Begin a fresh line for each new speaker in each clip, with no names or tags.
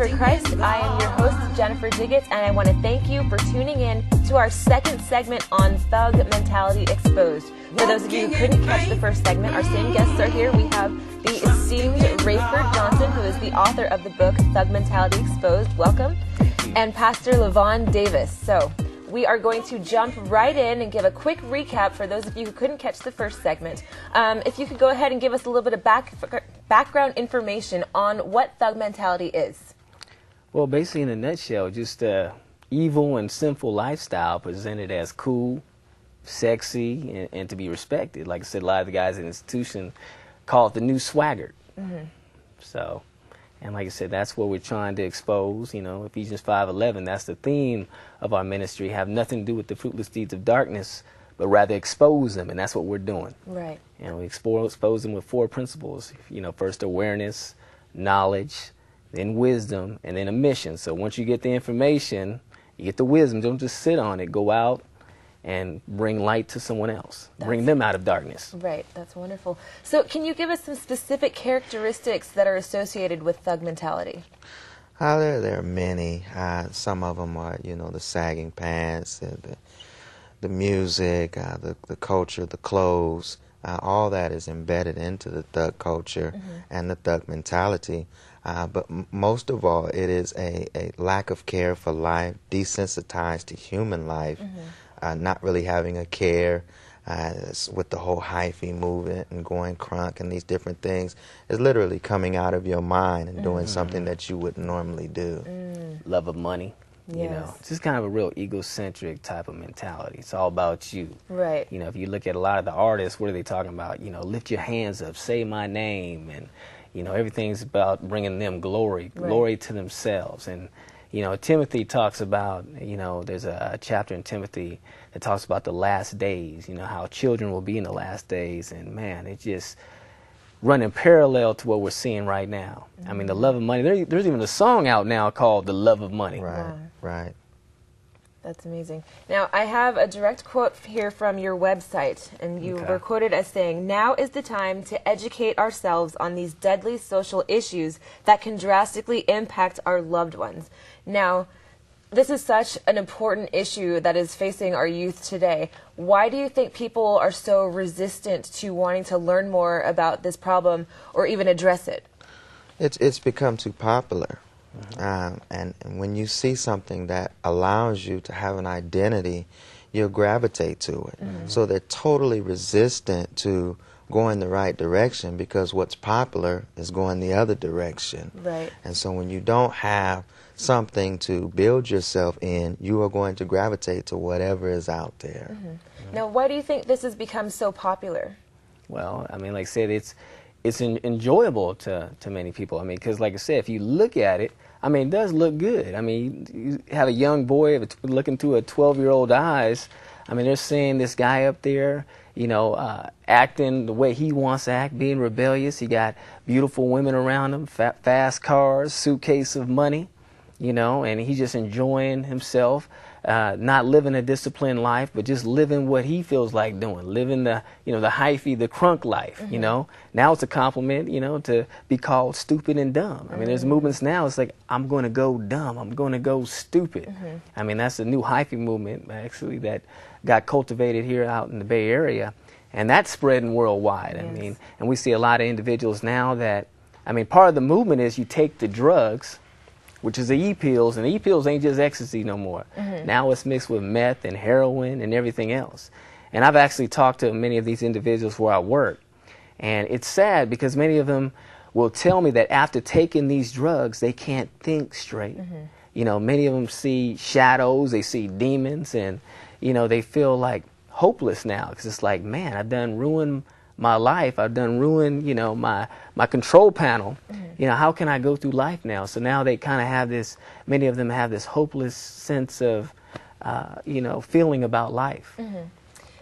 for Christ. I am your host, Jennifer Diggett, and I want to thank you for tuning in to our second segment on Thug Mentality Exposed. For those of you who couldn't catch the first segment, our same guests are here. We have the esteemed Rayford Johnson, who is the author of the book Thug Mentality Exposed. Welcome. And Pastor Levon Davis. So we are going to jump right in and give a quick recap for those of you who couldn't catch the first segment. If you could go ahead and give us a little bit of background information on what thug mentality is.
Well, basically in a nutshell, just evil and sinful lifestyle presented as cool, sexy, and to be respected. Like I said, a lot of the guys in the institution call it the new swagger. Mm-hmm. So, and like I said, that's what we're trying to expose. You know, Ephesians 5:11, that's the theme of our ministry. Have nothing to do with the fruitless deeds of darkness, but rather expose them, and that's what we're doing. Right. And we expose them with four principles. You know, first awareness, knowledge, then wisdom, and then a mission. So once you get the information, you get the wisdom. Don't just sit on it. Go out and bring light to someone else. Bring them out of darkness.
Right. That's wonderful. So can you give us some specific characteristics that are associated with thug mentality?
There are many. Some of them are, you know, the sagging pants, the music, the culture, the clothes. All that is embedded into the thug culture and the thug mentality. But most of all, it is a lack of care for life, desensitized to human life, not really having a care with the whole hyphy movement and going crunk and these different things. It's literally coming out of your mind and doing something that you wouldn't normally do.
Love of money.
Yes.
You know, it's just kind of a real egocentric type of mentality. It's all about you.
Right.
You know, if you look at a lot of the artists, what are they talking about? You know, lift your hands up, say my name, and, you know, everything's about bringing them glory to themselves. And, you know, Timothy talks about, you know, there's a chapter in Timothy that talks about the last days, you know, how children will be in the last days. And, man, it's just running parallel to what we're seeing right now. I mean, the love of money. There's even a song out now called The Love of Money.
Right, right.
That's amazing. Now, I have a direct quote here from your website, and you were quoted as saying, "Now is the time to educate ourselves on these deadly social issues that can drastically impact our loved ones." Now, this is such an important issue that is facing our youth today. Why do you think people are so resistant to wanting to learn more about this problem or even address it?
It's become too popular. And when you see something that allows you to have an identity, you'll gravitate to it. So they're totally resistant to going the right direction because what's popular is going the other direction.
Right.
And so when you don't have something to build yourself in, you are going to gravitate to whatever is out there.
Now, why do you think this has become so popular?
Well, I mean, like I said, it's enjoyable to many people. I mean, because like I said, if you look at it, I mean, it does look good. I mean, you have a young boy looking through a 12-year-old eyes. I mean, they're seeing this guy up there, you know, acting the way he wants to act, being rebellious. He got beautiful women around him, fast cars, suitcase of money, you know, and he's just enjoying himself. Not living a disciplined life, but just living what he feels like doing, living the, you know, the hyphy, the crunk life, you know. Now it's a compliment, you know, to be called stupid and dumb. I mean, there's movements now, it's like, I'm going to go dumb, I'm going to go stupid. I mean, that's the new hyphy movement, actually, that got cultivated here out in the Bay Area, and that's spreading worldwide. I mean, and we see a lot of individuals now that, I mean, part of the movement is you take the drugs, which is the E-pills, and the E-pills ain't just ecstasy no more. Now it's mixed with meth and heroin and everything else. And I've actually talked to many of these individuals where I work, and it's sad because many of them will tell me that after taking these drugs, they can't think straight. You know, many of them see shadows, they see demons, and, you know, they feel like hopeless now because it's like, man, I've done ruined my life, I've done ruined, you know, my control panel. You know, how can I go through life now? So now they kind of have this, many of them have this hopeless sense of, you know, feeling about life.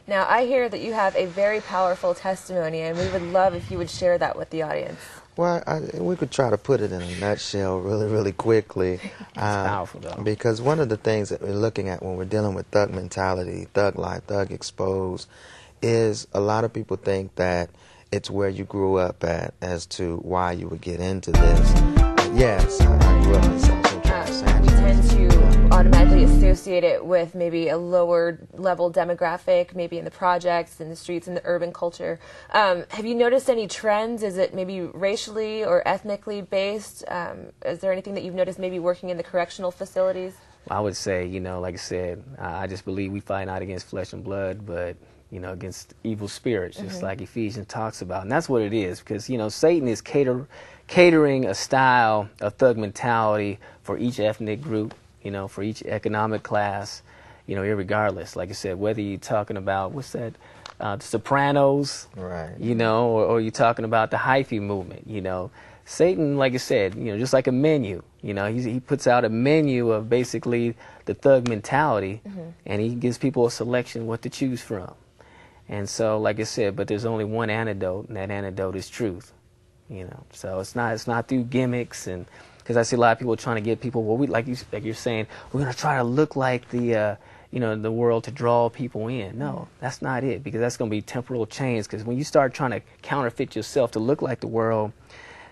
Now, I hear that you have a very powerful testimony, and we would love if you would share that with the audience.
Well, we could try to put it in a nutshell really quickly.
It's powerful, though.
Because one of the things that we're looking at when we're dealing with thug mentality, thug life, thug exposed, is a lot of people think that it's where you grew up at as to why you would get into this. Yes, I grew up in South Central Los
We
Angeles.
tend to automatically associate it with maybe a lower level demographic, maybe in the projects, in the streets, in the urban culture. Have you noticed any trends? Is it maybe racially or ethnically based? Is there anything that you've noticed maybe working in the correctional facilities?
I would say, like I said, I just believe we fight not against flesh and blood, but against evil spirits, just like Ephesians talks about. And that's what it is, because, Satan is catering a style of thug mentality for each ethnic group, for each economic class, irregardless. Like I said, whether you're talking about, what's that, the Sopranos,
Right.
Or you're talking about the hyphy movement, Satan, like I said, just like a menu, he puts out a menu of basically the thug mentality, and he gives people a selection what to choose from. And so, like I said, but there's only one antidote, and that antidote is truth. So it's not through gimmicks, and because I see a lot of people trying to get people. Well, like you're saying, we're going to try to look like the the world to draw people in. No, that's not it, because that's going to be temporal change. Because when you start trying to counterfeit yourself to look like the world,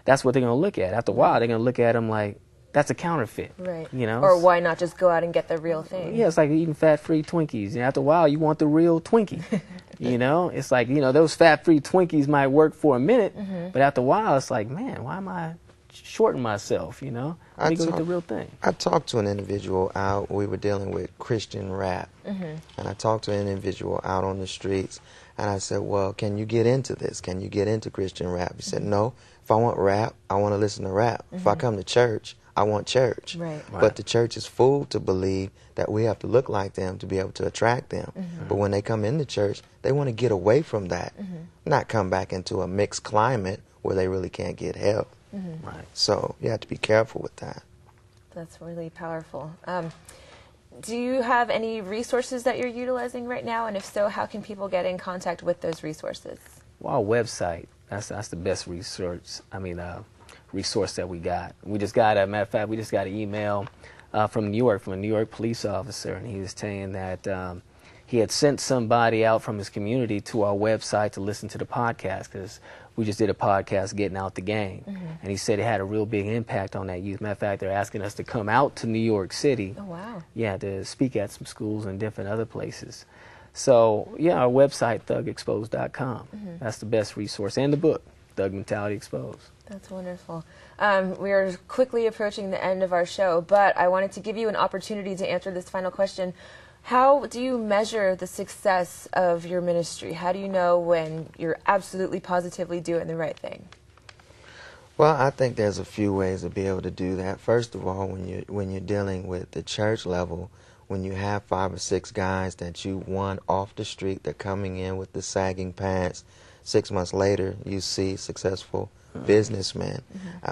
that's what they're going to look at. After a while, they're going to look at them like, that's a counterfeit.
Right. Or why not just go out and get the real thing?
Yeah, it's like eating fat-free Twinkies. And after a while, you want the real Twinkie. It's like, those fat-free Twinkies might work for a minute, but after a while, it's like, man, why am I shorting myself, Let me go get the real thing.
I talked to an individual out, we were dealing with Christian rap, and I talked to an individual out on the streets, and I said, well, can you get into this? Can you get into Christian rap? He said, no, if I want rap, I want to listen to rap. If I come to church, I want church.
Right.
But the church is fooled to believe that we have to look like them to be able to attract them. But when they come into church, they want to get away from that, not come back into a mixed climate where they really can't get help.
Right.
So you have to be careful with that.
That's really powerful. Do you have any resources that you're utilizing right now? And if so, how can people get in contact with those resources?
Well, our website, that's the best resource that we got. We just got, matter of fact, we just got an email from New York, from a New York police officer, and he was saying that he had sent somebody out from his community to our website to listen to the podcast, because we just did a podcast, Getting Out the Gang. And he said it had a real big impact on that youth. Matter of fact, they're asking us to come out to New York City.
Oh, wow.
Yeah, to speak at some schools and different other places. So, yeah, our website, thugexposed.com. That's the best resource. And the book, Thug Mentality Exposed.
That's wonderful. We are quickly approaching the end of our show, but I wanted to give you an opportunity to answer this final question. How do you measure the success of your ministry? How do you know when you're absolutely positively doing the right thing?
Well, I think there's a few ways to be able to do that. First of all, when you're dealing with the church level, when you have 5 or 6 guys that you won off the street, they're coming in with the sagging pants. 6 months later, you see successful businessmen.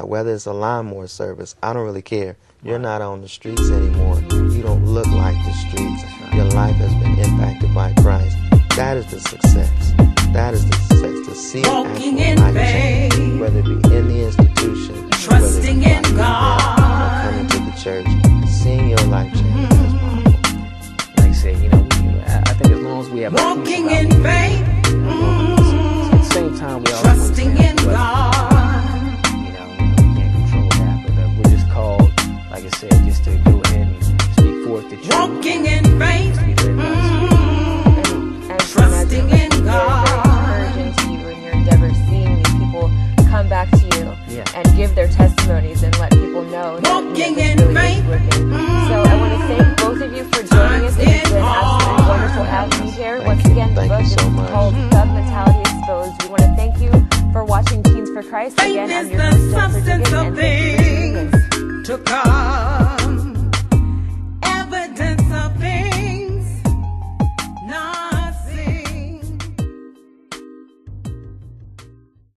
Whether it's a lawnmower service, I don't really care. You're not on the streets anymore. You don't look like the streets. Your life has been impacted by Christ. That is the success. That is the success. To see
Walking
actual
in
life
faith,
change, whether it be in the institution,
trusting
whether it
in
be
God,
or coming to the church, seeing your life change. That's powerful.
Like I said, I think as long as we have a peace
walking
about
in
it,
faith,
at the same time, we always
trusting in God.
we can't control that, but we're just called, like I said, just to go ahead and speak forth the truth.
Walking in faith,
And
trusting in God.
Very encouraging to you in your endeavors, seeing these people come back to you and give their testimonies and let people know that
Walking
this
in
really
faith.
is working. So I want to thank both of you for joining us. It has been absolutely wonderful having you here. Once again, the
Thank
book
you so
is
much.
called Thug Mentality Exposed. We want to thank you for watching Teens for Christ. Again, I'm your